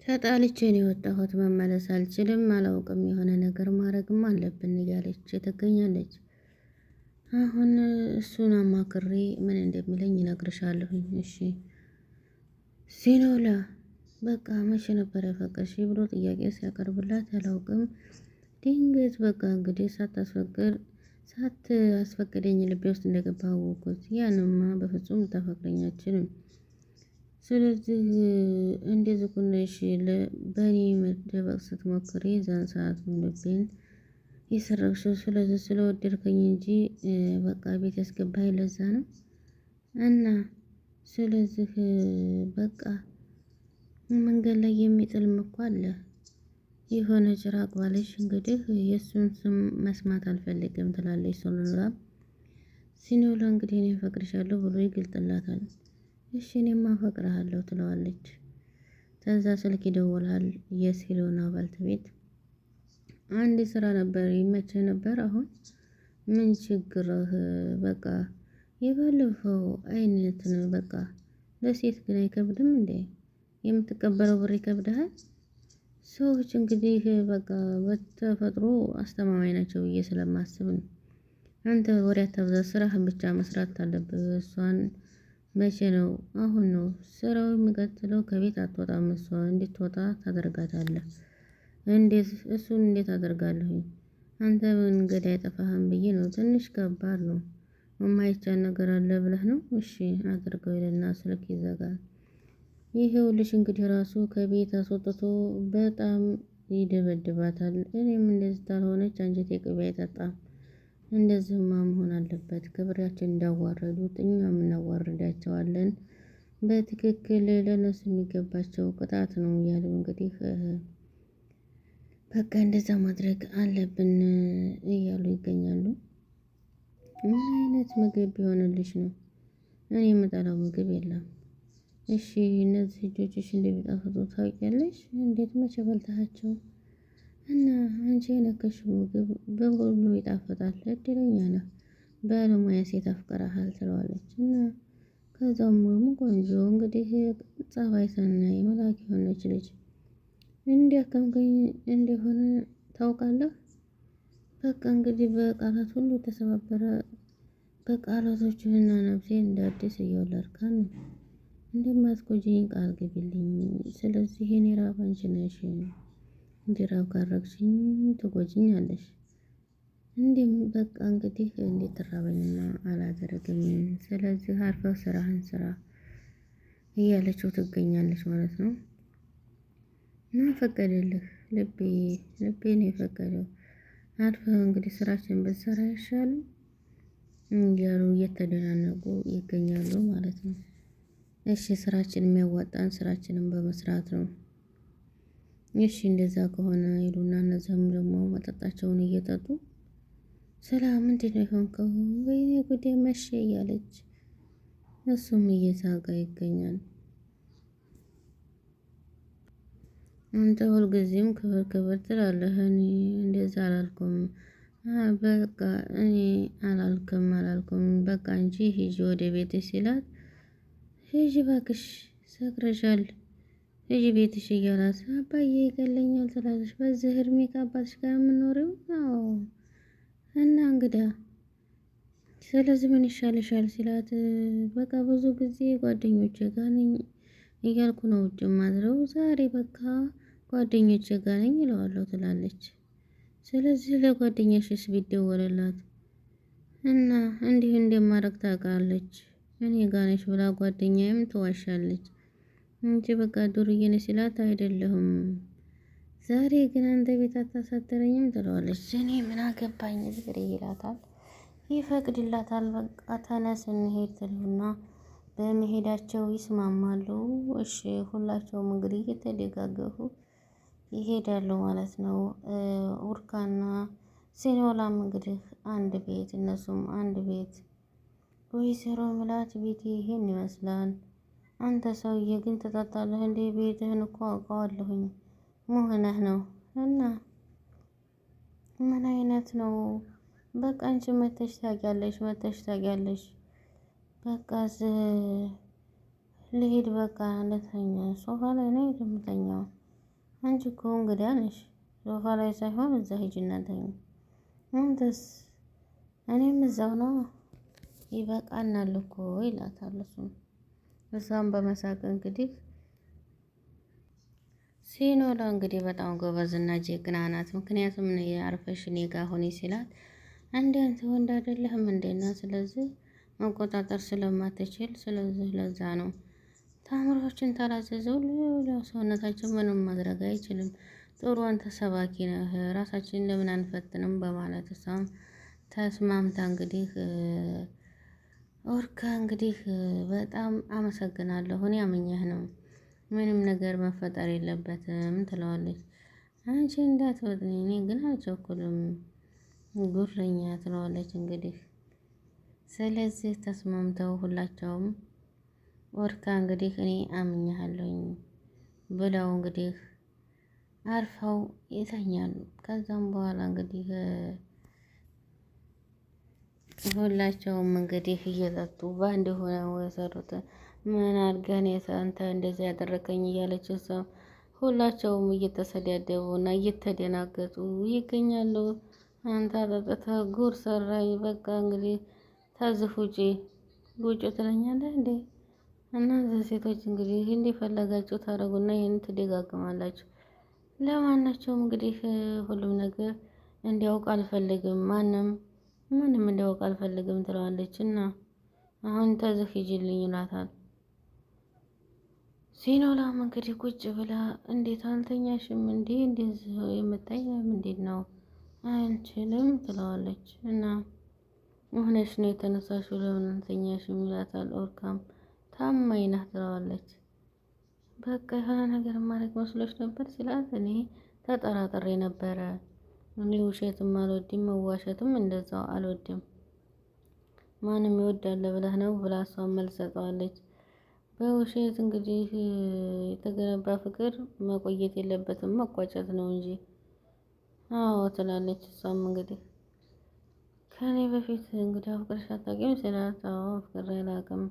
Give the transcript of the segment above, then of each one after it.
ተጣልቼ ነው የወጣሁት። መመለስ አልችልም፣ አላውቅም። የሆነ ነገር ማድረግም አለብን እያለች ትገኛለች። አሁን እሱን አማክሬ ምን እንደሚለኝ ይነግርሻለሁኝ። እሺ ሲኖላ በቃ መቼ ነበር ያፈቀርሽ ብሎ ጥያቄ ሲያቀርብላት አላውቅም። ድንገት በቃ እንግዲህ ሳታስፈቅደኝ ልቤ ውስጥ እንደገባ አወኩት። ያንማ በፍጹም ልታፈቅረኝ አትችልም። ስለዚህ እንደዚህ ኩነሽ በእኔ መደበቅ ስትሞክሪ የዛን ሰዓት ልቤን የሰረቅሽው ስለዚህ ስለወደድከኝ እንጂ በቃ ቤት ያስገባኝ ለዛ ነው። እና ስለዚህ በቃ መንገድ ላይ የሚጥልም እኮ አለ። የሆነ ጭራቅ ባለሽ እንግዲህ የእሱን ስም መስማት አልፈልግም ትላለች ሶሎላ። ሲኖላ እንግዲህ እኔ አፈቅርሻለሁ ብሎ ይገልጥላታል። እሺ እኔማ አፈቅርሃለሁ ትለዋለች። ከዛ ስልክ ይደውላል። የሲሎና ባልተቤት አንድ ስራ ነበር ይመችህ ነበር አሁን ምን ችግርህ? በቃ የባለፈው አይነት ነው። በቃ ለሴት ግን አይከብድም እንዴ? የምትቀበለው ብር ይከብድሃል? ሰዎች እንግዲህ በቃ በተፈጥሮ አስተማማኝ ናቸው ብዬ ስለማስብ ነው። አንተ ወሬ አታብዛ፣ ስራህን ብቻ መስራት አለብህ። እሷን መቼ ነው? አሁን ነው ስራው የሚቀጥለው። ከቤት አትወጣም። እሷ እንድትወጣ ታደርጋታለህ። እንዴት? እሱን እንዴት አደርጋለሁኝ? አንተ መንገድ አይጠፋህም ብዬ ነው። ትንሽ ከባድ ነው። የማይቻል ነገር አለ ብለህ ነው? እሺ አድርገው ይልና ስልክ ይዘጋል። ይሄውልሽ እንግዲህ ራሱ ከቤት አስወጥቶ በጣም ይደበድባታል። እኔም እንደዚህ ታልሆነች አንጀቴ ቅቤ አይጠጣም። እንደዚህማ መሆን አለበት። ክብራችን እንዳዋረዱት እኛም እናዋርዳቸዋለን። በትክክል ለነሱ የሚገባቸው ቅጣት ነው እያሉ እንግዲህ በቃ እንደዛ ማድረግ አለብን እያሉ ይገኛሉ። ምን አይነት ምግብ ቢሆንልሽ ነው? እኔ የምጠላው ምግብ የለም። እሺ እነዚህ እጆችሽ እንደሚጣፍጡ ታውቂያለሽ? እንዴት መቼ በልተሃቸው? እና አንቺ የነከሽው ምግብ በሁሉ ይጣፍጣል። እድለኛ ነህ፣ ባለሙያ ሴት አፍቅረሃል ትለዋለች። እና ከዛም ደግሞ ቆንጆ እንግዲህ ጸባይ ሰናይ መልአክ የሆነች ልጅ እንዲያከምከኝ እንደሆነ ታውቃለህ። በቃ እንግዲህ በቃላት ሁሉ ተሰባበረ። በቃላቶችህና ነፍሴ እንደ አዲስ እየወለድካት ነው። እንደማትጎጂኝ ቃል ግቢልኝ። ስለዚህ እኔ ራብ አንቺ ነሽ። እንዲራብ ካረግሽኝ ትጎጂኛለሽ። እንዴም በቃ እንግዲህ እንዴት ትራበኝና አላደረገኝ። ስለዚህ አርፈህ ስራህን ስራ እያለችው ትገኛለች ማለት ነው። እና ፈቀደልህ ልቤ ነው የፈቀደው። አርፈህ እንግዲህ ስራችን ብትሰራ አይሻልም እያሉ እየተደናነቁ ይገኛሉ ማለት ነው። እሺ ስራችን የሚያዋጣን ስራችንን በመስራት ነው። እሺ እንደዛ ከሆነ ይሉና እነዚህም ደግሞ መጠጣቸውን እየጠጡ ሰላም ምንድን ነው የሆንከው? ወይኔ ጉዴ መቼ እያለች እሱም እየሳቀ ይገኛል። አንተ ሁልጊዜም ክብር ክብር ትላለህ። እኔ እንደዛ አላልኩም። በቃ እኔ አላልኩም በቃ እንጂ ሂጂ ወደ ቤትሽ ሲላት ሂጂ እባክሽ ሰክረሻል፣ ሂጂ ቤትሽ እያላት አባዬ ይገለኛል ትላለች። በዚህ እድሜ ከአባትሽ ጋር የምኖረው? አዎ። እና እንግዳ ስለዚህ ምን ይሻልሻል ሲላት በቃ ብዙ ጊዜ ጓደኞቼ ጋር ነኝ እያልኩ ነው ውጭ ማድረው። ዛሬ በቃ ጓደኞቼ ጋር ነኝ እለዋለሁ ትላለች። ስለዚህ ለጓደኛሽስ ቢደወልላት እና እንዲህ እንደማረግ ታውቃለች። እኔ ጋር ነሽ ብላ ጓደኛዬም ትዋሻለች እንጂ በቃ ዱርዬ ነሽ ሲላት አይደለሁም ዛሬ ግን አንተ ቤት አታሳድረኝም ትለዋለች። እኔ ምን አገባኝ ዝግሬ ይላታል። ይፈቅድላታል። በቃ ተነስ እንሄድ ትሉና በመሄዳቸው ይስማማሉ። እሺ ሁላቸውም እንግዲህ እየተደጋገፉ ይሄዳሉ ማለት ነው። ኡርካና ሲኖላም እንግዲህ አንድ ቤት እነሱም አንድ ቤት። ወይዘሮ ምላት ቤቴ ይሄን ይመስላል። አንተ ሰውዬ ግን ትጠጣለህ እንዴ? ቤትህን እኮ አውቀዋለሁኝ መሆንህ ነው። እና ምን አይነት ነው? በቃ አንቺ መተሽ ታውቂያለሽ። በቃ ልሄድ በቃ ልተኛ ሶፋ ላይ ነው የምተኛው። አንቺ እኮ እንግዳ ነሽ። ሶፋ ላይ ሳይሆን እዛ ሂጂና ተኝ። አንተስ? እኔም እዛው ነው። ይበቃናል እኮ ይላታል እሱም። እሷም በመሳቅ እንግዲህ ሲኖላ እንግዲህ በጣም ጎበዝና ጀግና ናት። ምክንያቱም አርፈሽ እኔ ጋ ሁኚ ሲላት አንዴ አንተ ወንድ አይደለህም እንዴና ስለዚህ መቆጣጠር ስለማትችል ስለዚህ ለዛ ነው ታምሮችን ታላዘዘው ሰውነታችን ምንም ማድረግ አይችልም። ጥሩ አንተ ሰባኪ ነህ፣ ራሳችንን ለምን አንፈትንም በማለት እሷም ተስማምታ እንግዲህ ኦርካ እንግዲህ በጣም አመሰግናለሁ እኔ አምኜህ ነው ምንም ነገር መፈጠር የለበትም ትለዋለች። አንቺ እንዳትወጥኝ እኔ ግን አልቸኩልም ጉረኛ ትለዋለች። እንግዲህ ስለዚህ ተስማምተው ሁላቸውም ኦርካ እንግዲህ እኔ አምኜሃለሁኝ ብለው እንግዲህ አርፈው ይተኛሉ። ከዛም በኋላ እንግዲህ ሁላቸውም እንግዲህ እየጠጡ በአንድ ሆነው የሰሩት ምን አድርገን አንተ እንደዚህ ያደረከኝ እያለች እሷ ሁላቸውም እየተሰዳደቡ እና እየተደናገጡ ይገኛሉ። አንተ አጠጥተህ ጉር ሰራኝ፣ በቃ እንግዲህ ታዝፍ ውጪ ትለኛለህ እንዴ? እናንተ ሴቶች እንግዲህ እንዲፈለጋችሁ ታደርጉና ይህን ትደጋግማላችሁ። ለማናቸውም እንግዲህ ሁሉም ነገር እንዲያውቅ አልፈልግም፣ ምንም እንዲያውቅ አልፈልግም ትለዋለች። እና አሁን ተዝህ ሂጂልኝ ይላታል። ሲኖላም እንግዲህ ቁጭ ብላ እንዴት አልተኛሽም እንዴ? እንደዚህ የምታይ ምንድን ነው? አንችልም ትለዋለች። እና ሆነሽ ነው የተነሳሽው ለምን አልተኛሽም ይላታል። ኦርካም ታማኝ ነህ ትለዋለች። በቃ የሆነ ነገር ማድረግ መስሎች ነበር ሲላት እኔ ተጠራጥሬ ነበረ። እኔ ውሸትም አልወድም መዋሸትም እንደዛው አልወድም። ማንም ይወዳል ብለህ ነው ብላ እሷን መልስ ሰጠዋለች። በውሸት እንግዲህ የተገነባ ፍቅር መቆየት የለበትም መቋጨት ነው እንጂ። አዎ ትላለች። እሷም እንግዲህ ከኔ በፊት እንግዲህ አፍቅረሽ አታውቂም ሲላት አዎ አፍቅሬ አላውቅም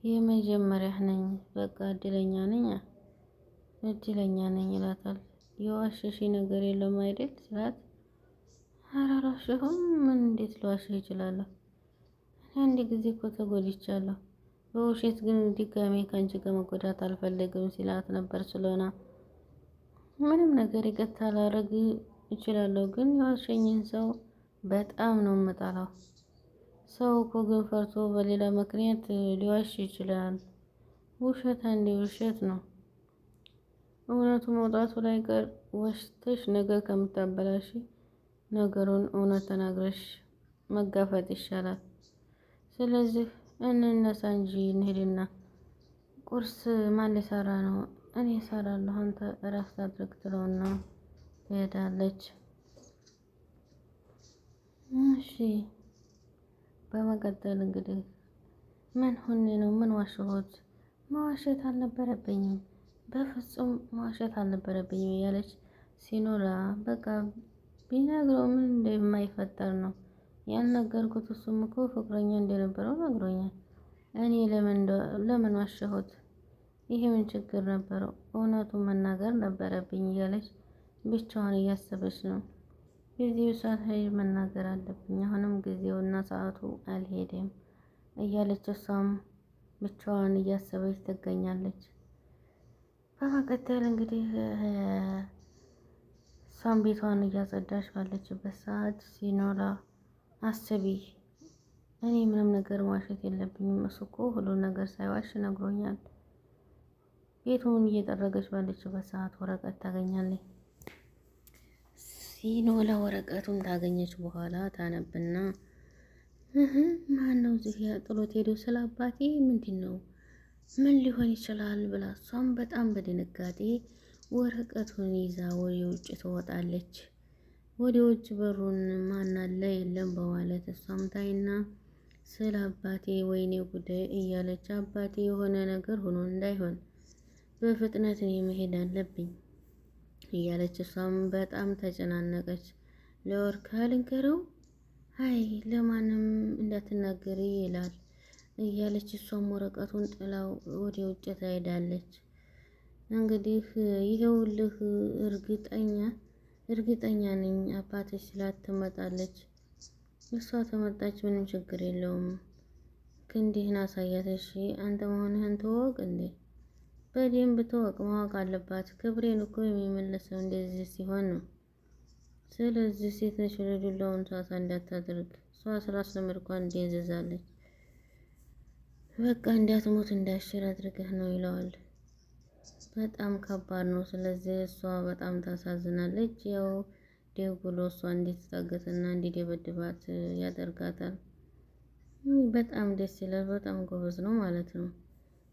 የመጀመሪያህ ነኝ፣ በቃ እድለኛ ነኝ ይላታል። የዋሸሽ ነገር የለም አይደል ሲላት ኧረ አልዋሸሁም፣ ምን እንዴት ልዋሽህ እችላለሁ? እኔ አንድ ጊዜ እኮ ተጎድቻለሁ፣ በውሸት ግን ድጋሜ ከአንቺ ጋር መጎዳት አልፈልግም ሲላት ነበር። ስለሆነ ምንም ነገር ይቅርታ ላደርግ እችላለሁ፣ ግን የዋሸኝን ሰው በጣም ነው የምጠላው። ሰው እኮ ግን ፈርቶ በሌላ ምክንያት ሊዋሽ ይችላል። ውሸት አንዴ ውሸት ነው። እውነቱ መውጣቱ ላይ ቀር ዋሽተሽ ነገር ከምታበላሽ ነገሩን እውነት ተናግረሽ መጋፈጥ ይሻላል። ስለዚህ እንነሳ እንጂ እንሄድና ቁርስ ማን ሊሰራ ነው? እኔ እሰራለሁ፣ አንተ እረፍት አድርግ ትለውና ትሄዳለች። እሺ በመቀጠል እንግዲህ ምን ሆኜ ነው? ምን ዋሸሁት? መዋሸት አልነበረብኝም፣ በፍጹም መዋሸት አልነበረብኝም እያለች ሲኖላ በቃ ቢነግረው ምን እንደማይፈጠር ነው ያልነገርኩት። እሱም እኮ ፍቅረኛ እንደነበረው ነግሮኛል። እኔ ለምን ዋሸሁት? ይሄ ምን ችግር ነበረው? እውነቱን መናገር ነበረብኝ እያለች ብቻዋን እያሰበች ነው። ጊዜው ሰዓት መናገር አለብኝ፣ አሁንም ጊዜውና ሰዓቱ አልሄደም እያለች እሷም ብቻዋን እያሰበች ትገኛለች። በመቀጠል እንግዲህ እሷም ቤቷን እያጸዳች ባለችበት ሰዓት ሲኖላ አስቢ፣ እኔ ምንም ነገር መዋሸት የለብኝም፣ እሱ እኮ ሁሉን ነገር ሳይዋሽ ነግሮኛል። ቤቱን እየጠረገች ባለችበት ሰዓት ወረቀት ታገኛለች። ሲኖላ ወረቀቱን ታገኘች በኋላ ታነብና ማን ነው እዚህ ጥሎት ሄዶ ስለ አባቴ ምንድን ነው? ምን ሊሆን ይችላል ብላ እሷም በጣም በድንጋጤ ወረቀቱን ይዛ ወደ ውጭ ትወጣለች። ወደ ውጭ በሩን ማን አለ የለም በማለት እሷም ታይና ስለ አባቴ ወይኔ ጉዳይ እያለች አባቴ የሆነ ነገር ሆኖ እንዳይሆን በፍጥነት እኔ መሄድ አለብኝ እያለች እሷም በጣም ተጨናነቀች። ለወርካ ልንገረው? አይ ለማንም እንዳትናገሪ ይላል እያለች እሷም ወረቀቱን ጥላው ወደ ውጭ ትሄዳለች። እንግዲህ ይኸውልህ እርግጠኛ ነኝ አባትሽ ስላት ትመጣለች። እሷ ተመጣች ምንም ችግር የለውም። ክንድህን አሳያት እሺ። አንተ መሆንህን ተወቅ እንዴ? በደንብ ተወቅ፣ ማወቅ አለባት። ክብሬን እኮ የሚመለሰው እንደዚህ ሲሆን ነው። ስለዚህ ሴት ነች ብለህ ዱላውን ሳሳ እንዳታደርግ። እሷ ስላስለመድኳት እንደንዝዛለች። በቃ እንዳትሞት እንዳሽር አድርገህ ነው ይለዋል። በጣም ከባድ ነው። ስለዚህ እሷ በጣም ታሳዝናለች። ያው ደውሎ እሷ እንድትታገትና እንዲደበድባት ያደርጋታል። በጣም ደስ ይላል። በጣም ጎበዝ ነው ማለት ነው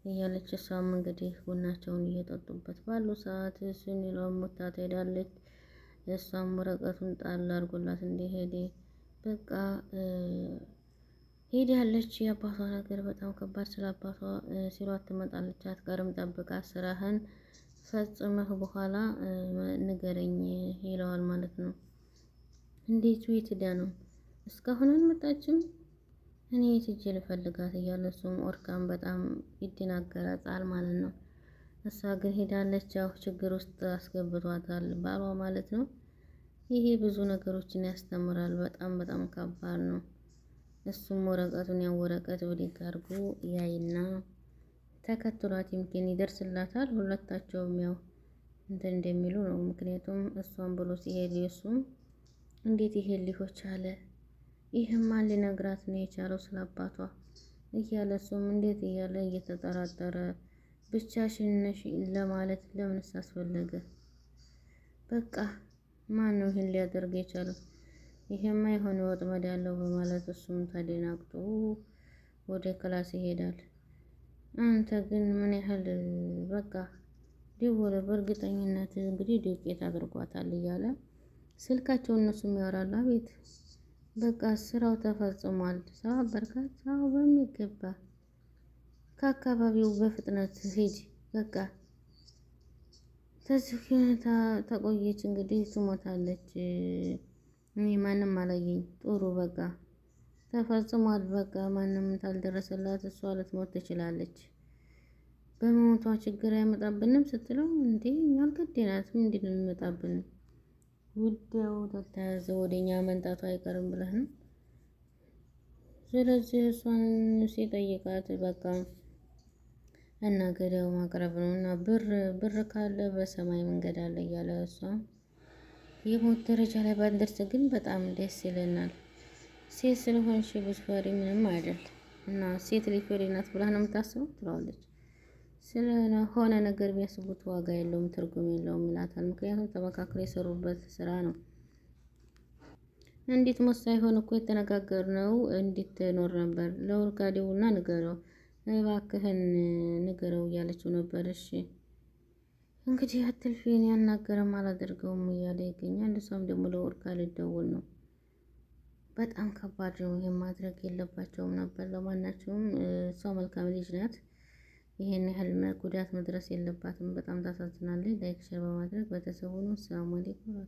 እያለች እሷም እንግዲህ ቡናቸውን እየጠጡበት ባሉ ሰዓት እሱን ይለውን ሞታ ትሄዳለች። እሷም ወረቀቱን ጣል አድርጎላት እንደሄደ በቃ ሄዳለች። የአባቷ ነገር በጣም ከባድ ስለ አባቷ ሲሏት ትመጣለች። አትቀርም፣ ጠብቃ ስራህን ፈጽመህ በኋላ ንገረኝ ይለዋል ማለት ነው። እንዴት ቤት ሄዳ ነው? እስካሁን አልመጣችም? እኔ የት ሂጅ ልፈልጋት እያለ እሱም ኦርካን በጣም ይደናገራል ማለት ነው። እሷ ግን ሄዳለች። ያው ችግር ውስጥ አስገብቷታል ባሏ ማለት ነው። ይሄ ብዙ ነገሮችን ያስተምራል። በጣም በጣም ከባድ ነው። እሱም ወረቀቱን ያው ወረቀት ብድግ አድርጎ ያይና ተከትሏት ይምኪን ይደርስላታል። ሁለታቸውም ያው እንትን እንደሚሉ ነው። ምክንያቱም እሷን ብሎ ሲሄድ እሱም እንዴት ይሄ ሊሆን ቻለ? ይህማ ሊነግራት ነው የቻለው ስለ አባቷ እያለ እሱም እንዴት እያለ እየተጠራጠረ ብቻሽን ነሽ ለማለት ለምንስ አስፈለገ? በቃ ማን ነው ይህን ሊያደርግ የቻለው? ይሄማ የሆነ ወጥመድ ያለው በማለት እሱም ተደናግጦ ወደ ክላስ ይሄዳል። አንተ ግን ምን ያህል በቃ ደወለ። በእርግጠኝነት እንግዲህ ዱቄት አድርጓታል እያለ ስልካቸው እነሱም ያወራሉ። አቤት በቃ ስራው ተፈጽሟል። ሰው በርካታ ሰው በሚገባ ከአካባቢው በፍጥነት ሂድ። በቃ ተዝኪነታ ተቆየች እንግዲህ ትሞታለች። እኔ ማንም አላየኝ። ጥሩ በቃ ተፈጽሟል። በቃ ማንም ታልደረሰላት እሷ ልትሞት ትችላለች። በመሞቷ ችግር አይመጣብንም ስትለው እንዴ እኛ አልገደናትም እንዴ ነው የሚመጣብን? ጉዳዩ ተተያዘ ወደኛ መንጣቱ አይቀርም ብለህ ነው። ስለዚህ እሷን ሲጠይቃት በቃ እና ገዳው ማቅረብ ነው እና ብር ካለ በሰማይ መንገድ አለ እያለ እሷም የሞት ደረጃ ላይ ባንደርስ ግን በጣም ደስ ይለናል። ሴት ስለሆንሽ ብትፈሪ ምንም አይደል እና ሴት ልጅ ፈሪ ናት ብላ ነው የምታስበው ትለዋለች። ስለሆነ ነገር ቢያስቡት ዋጋ የለውም፣ ትርጉም የለውም ይላታል። ምክንያቱም ተመካክረው የሰሩበት ስራ ነው። እንዴት ሞት ሳይሆን እኮ የተነጋገርነው እንድትኖር ነበር። ለወርቃዴውና ንገረው እባክህን ንገረው እያለችው ነበር። እሺ እንግዲህ አትልፊን ያናገረም አላደርገውም እያለ ይገኛል። እሷም ደግሞ ለወርቃ ልደውል ነው። በጣም ከባድ ነው። ይሄን ማድረግ የለባቸውም ነበር። ለማናቸውም እሷ መልካም ልጅ ናት። ይሄን ያህል ጉዳት መድረስ የለባትም። በጣም ታሳዝናለች። ላይክ ሼር በማድረግ ቤተሰቡን ሰላም አለይኩም።